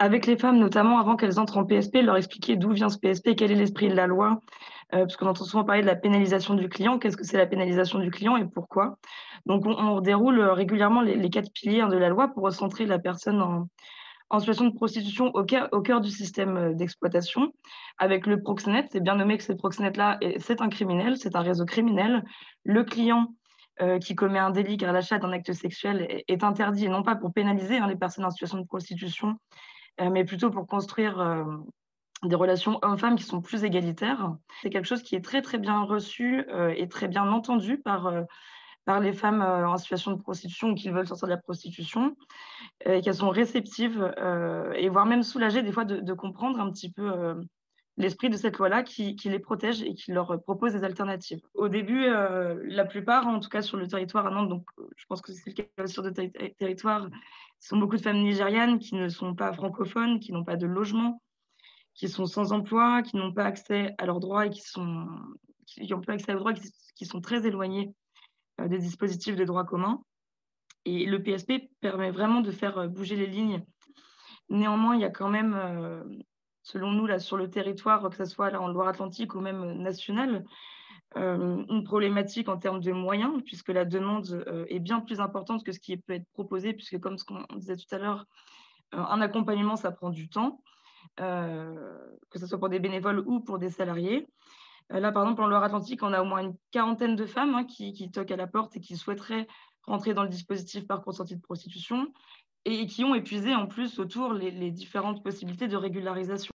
Avec les femmes, notamment avant qu'elles entrent en PSP, leur expliquer d'où vient ce PSP, quel est l'esprit de la loi, parce qu'on entend souvent parler de la pénalisation du client. Qu'est-ce que c'est la pénalisation du client et pourquoi? Donc on déroule, régulièrement les 4 piliers, hein, de la loi pour recentrer la personne en situation de prostitution au cœur du système, d'exploitation. Avec le proxénète, c'est bien nommé que ce proxénète-là c'est un criminel, c'est un réseau criminel. Le client, qui commet un délit car l'achat d'un acte sexuel est interdit et non pas pour pénaliser, hein, les personnes en situation de prostitution, mais plutôt pour construire, des relations hommes-femmes qui sont plus égalitaires. C'est quelque chose qui est très, très bien reçu, et très bien entendu par les femmes, en situation de prostitution ou qui veulent sortir de la prostitution, et qu'elles sont réceptives, et voire même soulagées des fois de comprendre un petit peu, l'esprit de cette loi-là qui les protège et qui leur propose des alternatives. Au début, la plupart, en tout cas sur le territoire à Nantes, donc je pense que c'est le cas sur d'autres territoires, ce sont beaucoup de femmes nigérianes qui ne sont pas francophones, qui n'ont pas de logement, qui sont sans emploi, qui n'ont pas accès à leurs droits et qui ont pas accès aux droits, qui sont très éloignés, des dispositifs de droit commun, et le PSP permet vraiment de faire, bouger les lignes. Néanmoins, il y a quand même, selon nous, là, sur le territoire, que ça soit là en Loire-Atlantique ou même, national, une problématique en termes de moyens, puisque la demande, est bien plus importante que ce qui peut être proposé, puisque comme ce qu'on disait tout à l'heure, un accompagnement, ça prend du temps, que ce soit pour des bénévoles ou pour des salariés. Là, par exemple, en Loire-Atlantique, on a au moins une quarantaine de femmes, hein, qui toquent à la porte et qui souhaiteraient rentrer dans le dispositif parcours sortie de prostitution et qui ont épuisé en plus autour les différentes possibilités de régularisation.